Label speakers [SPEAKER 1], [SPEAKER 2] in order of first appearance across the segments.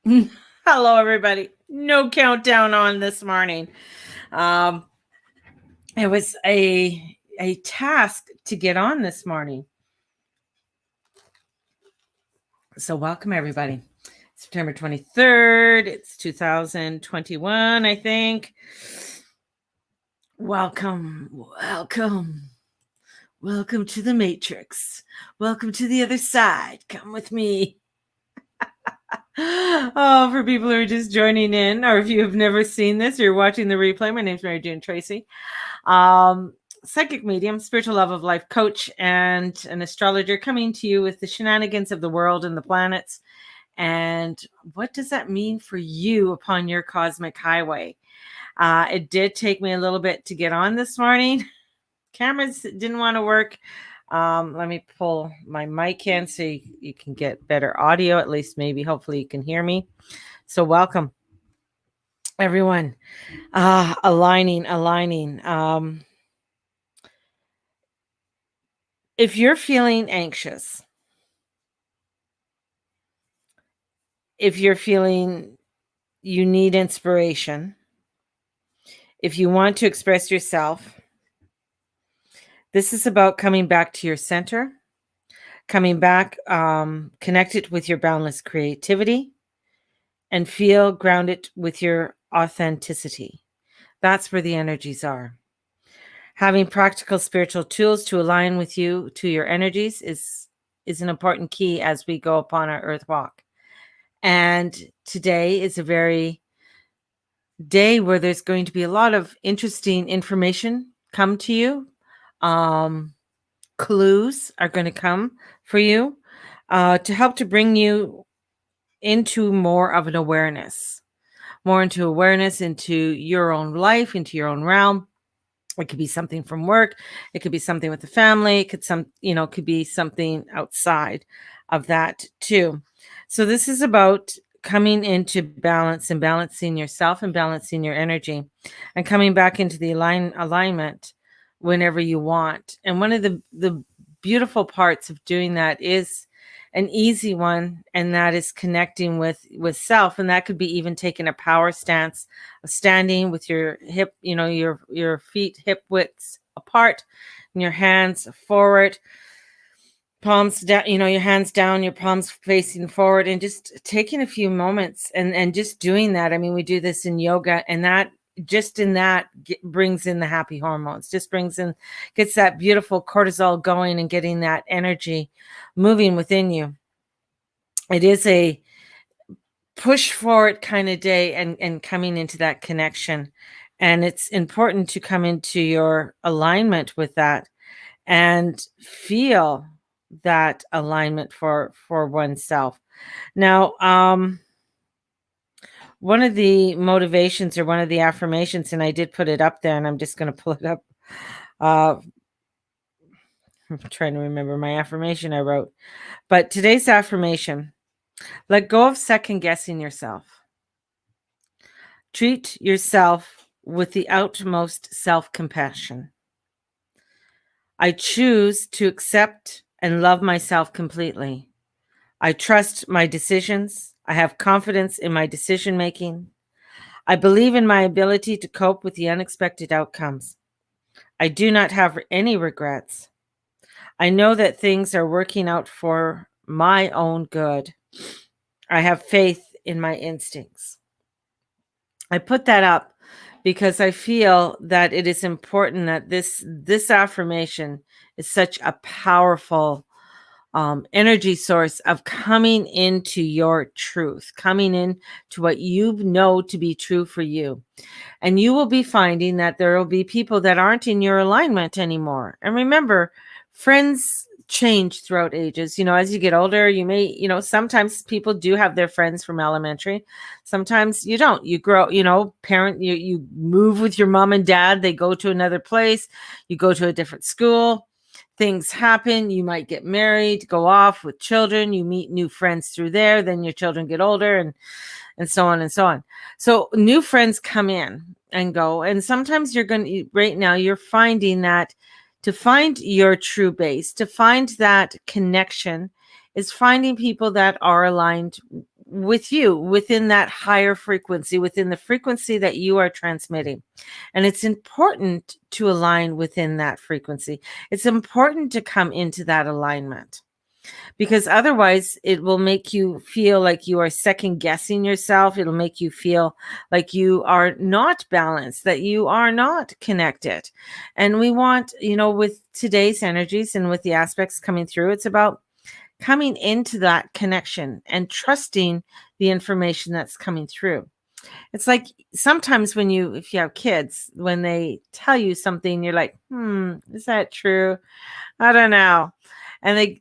[SPEAKER 1] Hello, everybody. No countdown on this morning. Um, it was a task to get on this morning. So welcome, everybody. September 23rd. It's 2021, I think. Welcome to the Matrix. Welcome to the other side. Come with me. Oh, for people who are just joining in, or if you have never seen this, or you're watching the replay, my name's Mary Jane Tracy. Psychic medium, spiritual love of life coach, and an astrologer coming to you with the shenanigans of the world and the planets. And what does that mean for you upon your cosmic highway? It did take me a little bit to get on this morning. Cameras didn't want to work. Let me pull my mic in so you can get better audio, at least maybe, hopefully you can hear me. So welcome, everyone. Aligning. If you're feeling anxious, if you're feeling you need inspiration, if you want to express yourself, this is about coming back to your center, coming back connected with your boundless creativity, and feel grounded with your authenticity. That's where the energies are. Having practical spiritual tools to align with you to your energies is an important key as we go upon our earth walk. And today is a very day where there's going to be a lot of interesting information come to you. Clues are going to come for you to help to bring you into more of an awareness, into your own life, into your own realm. It could be something from work. It could be something with the family. It could be something outside of that too. So this is about coming into balance and balancing yourself and balancing your energy and coming back into the alignment whenever you want. And one of the beautiful parts of doing that is an easy one, and that is connecting with self. And that could be even taking a power stance of standing with your hip, your feet hip widths apart and your hands forward, palms down, your hands down, your palms facing forward, and just taking a few moments and just doing that. I mean, we do this in yoga, and that brings in the happy hormones, gets that beautiful cortisol going and getting that energy moving within you. It is a push forward kind of day and coming into that connection. And it's important to come into your alignment with that and feel that alignment for oneself. Now, one of the motivations or one of the affirmations, and I did put it up there, and I'm just going to pull it up. I'm trying to remember my affirmation I wrote. But today's affirmation: let go of second guessing yourself. Treat yourself with the utmost self-compassion. I choose to accept and love myself completely. I trust my decisions. I have confidence in my decision making. I believe in my ability to cope with the unexpected outcomes. I do not have any regrets. I know that things are working out for my own good. I have faith in my instincts. I put that up because I feel that it is important that this affirmation is such a powerful energy source of coming into your truth, coming in to what you know to be true for you. And you will be finding that there will be people that aren't in your alignment anymore. And remember, friends change throughout ages. As you get older, you may, sometimes people do have their friends from elementary. Sometimes you don't. You grow, you move with your mom and dad. They go to another place. You go to a different school. Things happen. You might get married, go off with children. You meet new friends through there. Then your children get older and so on and so on. So new friends come in and go. And sometimes right now you're finding that to find your true base, to find that connection, is finding people that are aligned with you, within that higher frequency, within the frequency that you are transmitting. And it's important to align within that frequency. It's important to come into that alignment, because otherwise it will make you feel like you are second guessing yourself. It'll make you feel like you are not balanced, that you are not connected. And we want, with today's energies and with the aspects coming through, it's about coming into that connection and trusting the information that's coming through. It's like sometimes if you have kids, when they tell you something, you're like, is that true? I don't know. And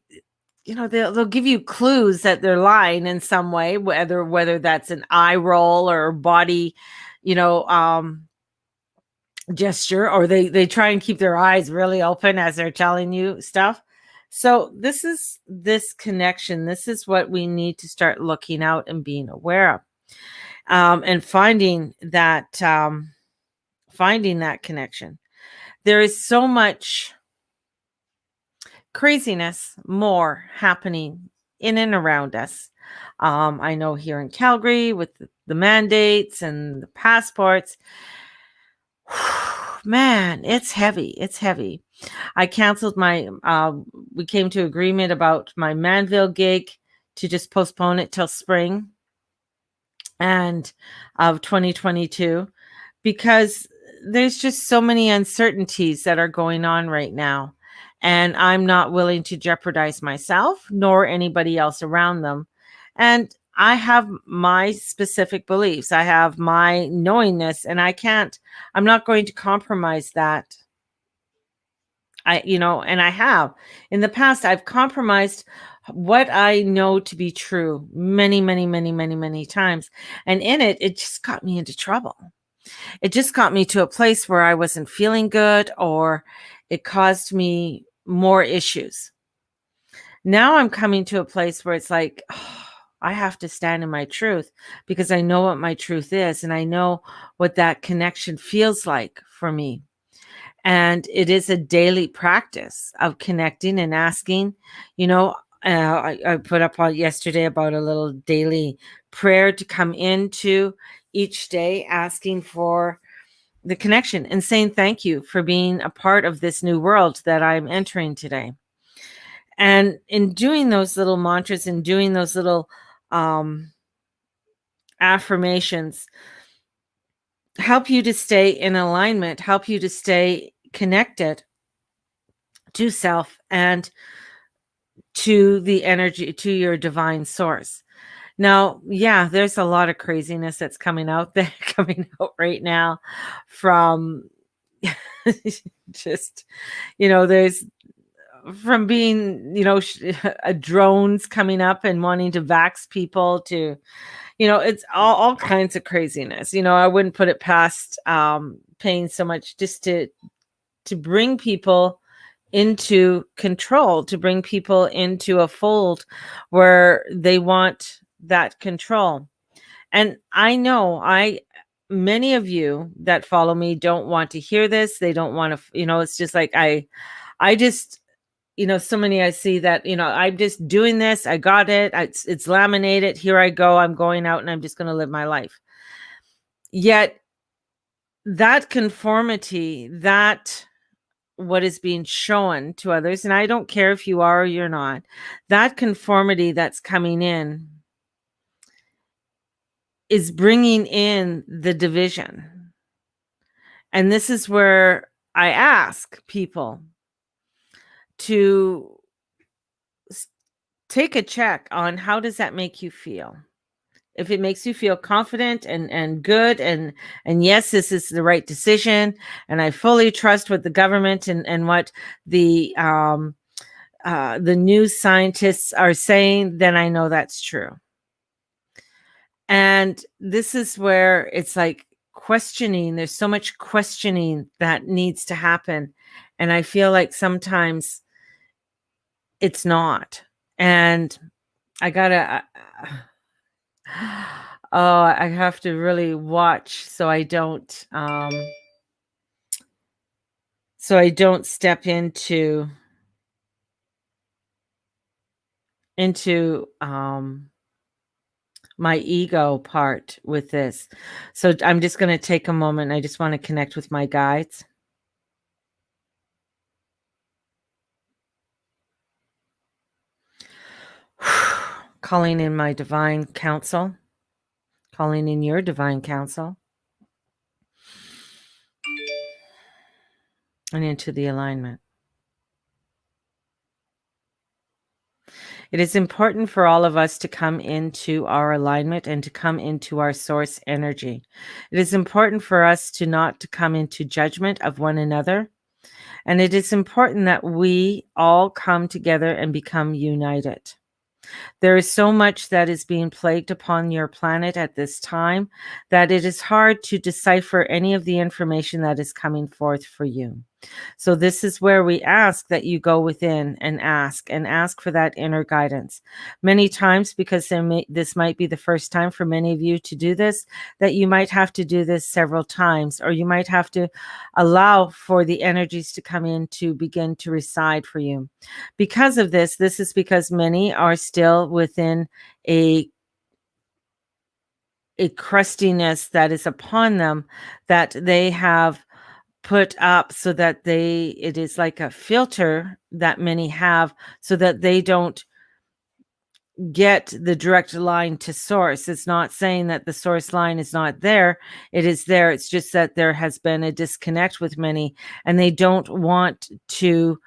[SPEAKER 1] they'll give you clues that they're lying in some way, whether that's an eye roll or body, gesture, or they try and keep their eyes really open as they're telling you stuff. So this connection. This is what we need to start looking out and being aware of, and finding that connection. There is so much craziness more happening in and around us. I know here in Calgary with the mandates and the passports, man, it's heavy. It's heavy. I canceled we came to agreement about my Manville gig to just postpone it till spring and of 2022, because there's just so many uncertainties that are going on right now. And I'm not willing to jeopardize myself nor anybody else around them. And I have my specific beliefs. I have my knowingness, and I'm not going to compromise that. And I have in the past, I've compromised what I know to be true many, many, many, many, many times. And in it just got me into trouble. It just got me to a place where I wasn't feeling good, or it caused me more issues. Now I'm coming to a place where it's like, I have to stand in my truth, because I know what my truth is, and I know what that connection feels like for me. And it is a daily practice of connecting and asking. I put up yesterday about a little daily prayer to come into each day, asking for the connection and saying thank you for being a part of this new world that I'm entering today. And in doing those little mantras and doing those little affirmations, help you to stay in alignment, help you to stay connected to self and to the energy, to your divine source. Now, yeah, there's a lot of craziness that's coming out right now from just, there's from being, drones coming up and wanting to vax people to, it's all kinds of craziness. I wouldn't put it past paying so much just to bring people into control, to bring people into a fold where they want that control. And I know many of you that follow me don't want to hear this. They don't want to, it's just like, I just, so many I see that, I'm just doing this. I got it. It's laminated. Here I go. I'm going out and I'm just going to live my life. Yet that conformity, that what is being shown to others, and I don't care if you are or you're not, that conformity that's coming in is bringing in the division. And this is where I ask people to take a check on, how does that make you feel? If it makes you feel confident and good, and yes, this is the right decision, and I fully trust what the government and what the news scientists are saying, then I know that's true. And this is where it's like questioning. There's so much questioning that needs to happen. And I feel like sometimes it's not. And I gotta, I have to really watch so I don't step into my ego part with this. So I'm just going to take a moment. I just want to connect with my guides. Calling in my divine counsel, calling in your divine counsel, and into the alignment. It is important for all of us to come into our alignment and to come into our source energy. It is important for us to not to come into judgment of one another. And it is important that we all come together and become united. There is so much that is being plagued upon your planet at this time that it is hard to decipher any of the information that is coming forth for you. So this is where we ask that you go within and ask for that inner guidance. Many times, because this might be the first time for many of you to do this, that you might have to do this several times, or you might have to allow for the energies to come in to begin to reside for you. Because of this is because many are still within a crustiness that is upon them, that they have put up so that it is like a filter that many have, so that they don't get the direct line to source. It's not saying that the source line is not there. It is there. It's just that there has been a disconnect with many, and they don't want to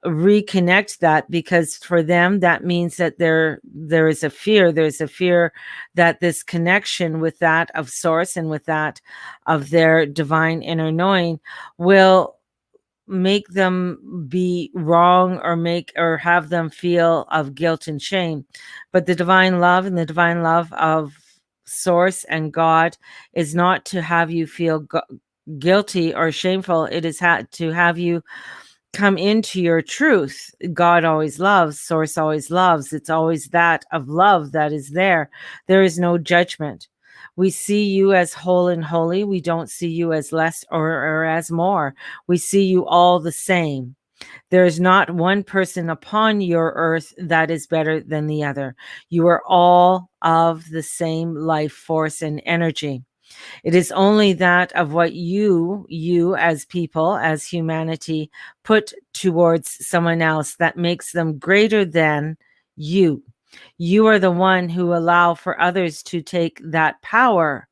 [SPEAKER 1] reconnect that, because for them that means that there is a fear. There's a fear that this connection with that of source and with that of their divine inner knowing will make them be wrong, or have them feel of guilt and shame. But the divine love and the divine love of source and God is not to have you feel guilty or shameful. It is to have you come into your truth. God always loves, source always loves. It's always that of love that is there. There is no judgment. We see you as whole and holy. We don't see you as less or as more. We see you all the same. There is not one person upon your earth that is better than the other. You are all of the same life force and energy. It is only that of what you as people, as humanity, put towards someone else that makes them greater than you. You are the one who allow for others to take that power,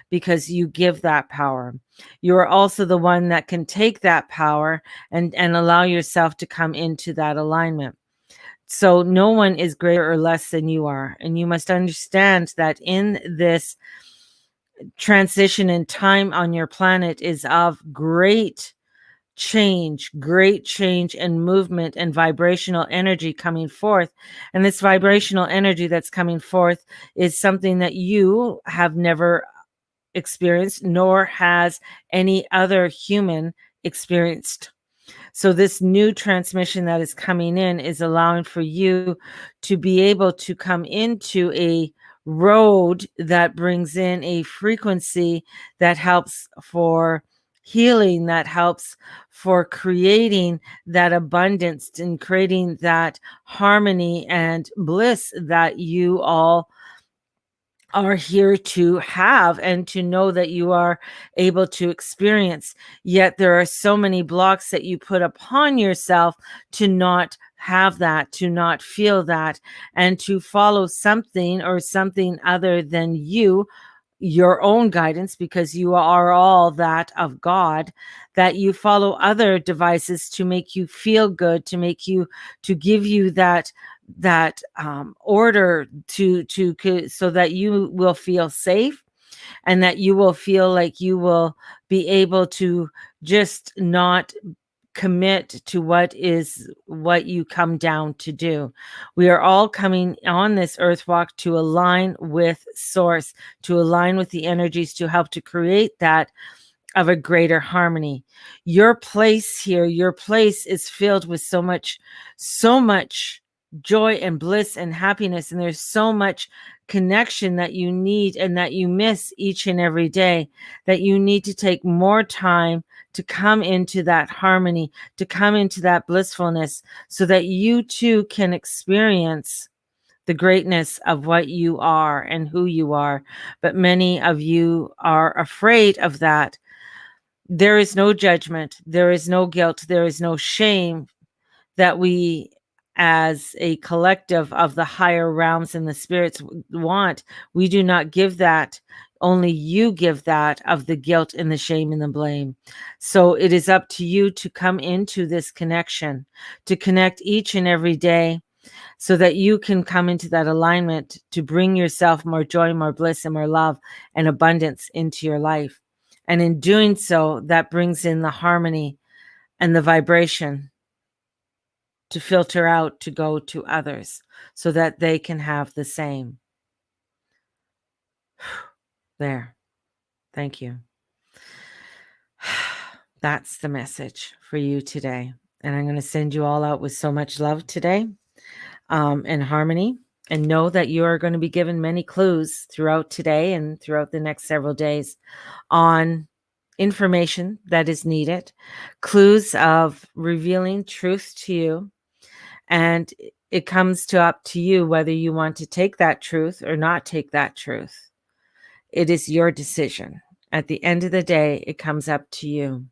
[SPEAKER 1] because you give that power. You are also the one that can take that power and allow yourself to come into that alignment. So no one is greater or less than you are. And you must understand that in this transition in time on your planet is of great change and movement and vibrational energy coming forth. And this vibrational energy that's coming forth is something that you have never experienced, nor has any other human experienced. So this new transmission that is coming in is allowing for you to be able to come into a road that brings in a frequency that helps for healing, that helps for creating that abundance and creating that harmony and bliss that you all are here to have and to know that you are able to experience. Yet there are so many blocks that you put upon yourself to not have that, to not feel that, and to follow something or something other than your own guidance, because you are all that of God, that you follow other devices to make you feel good, to give you that order so that you will feel safe, and that you will feel like you will be able to just not commit to what you come down to do. We are all coming on this earth walk to align with source, to align with the energies, to help to create that of a greater harmony. Your place here, your place is filled with so much joy and bliss and happiness, and there's so much connection that you need and that you miss each and every day, that you need to take more time to come into that harmony, to come into that blissfulness, so that you too can experience the greatness of what you are and who you are. But many of you are afraid of that. There is no judgment. There is no guilt. There is no shame that we, as a collective of the higher realms and the spirits, want. We do not give that. Only you give that of the guilt and the shame and the blame. So it is up to you to come into this connection, to connect each and every day, so that you can come into that alignment to bring yourself more joy, more bliss, and more love and abundance into your life. And in doing so, that brings in the harmony and the vibration to filter out, to go to others so that they can have the same. There. Thank you. That's the message for you today. And I'm going to send you all out with so much love today, and harmony. And know that you are going to be given many clues throughout today and throughout the next several days on information that is needed, clues of revealing truth to you. And it comes up to you whether you want to take that truth or not take that truth. It is your decision. At the end of the day, it comes up to you.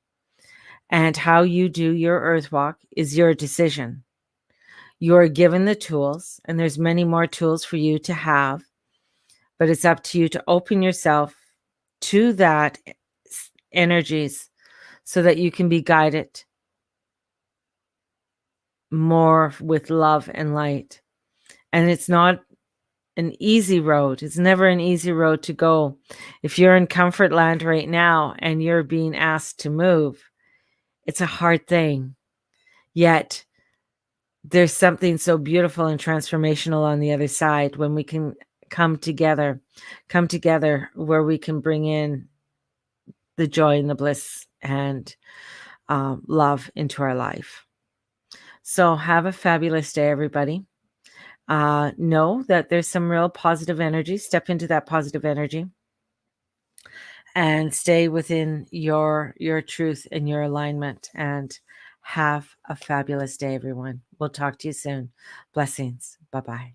[SPEAKER 1] And how you do your earth walk is your decision. You are given the tools, and there's many more tools for you to have, but it's up to you to open yourself to that energies so that you can be guided more with love and light. And it's not an easy road. It's never an easy road to go. If you're in comfort land right now and you're being asked to move, it's a hard thing. Yet there's something so beautiful and transformational on the other side when we can come together where we can bring in the joy and the bliss and love into our life. So have a fabulous day, everybody. Know that there's some real positive energy. Step into that positive energy and stay within your truth and your alignment, and have a fabulous day, everyone. We'll talk to you soon. Blessings. Bye-bye.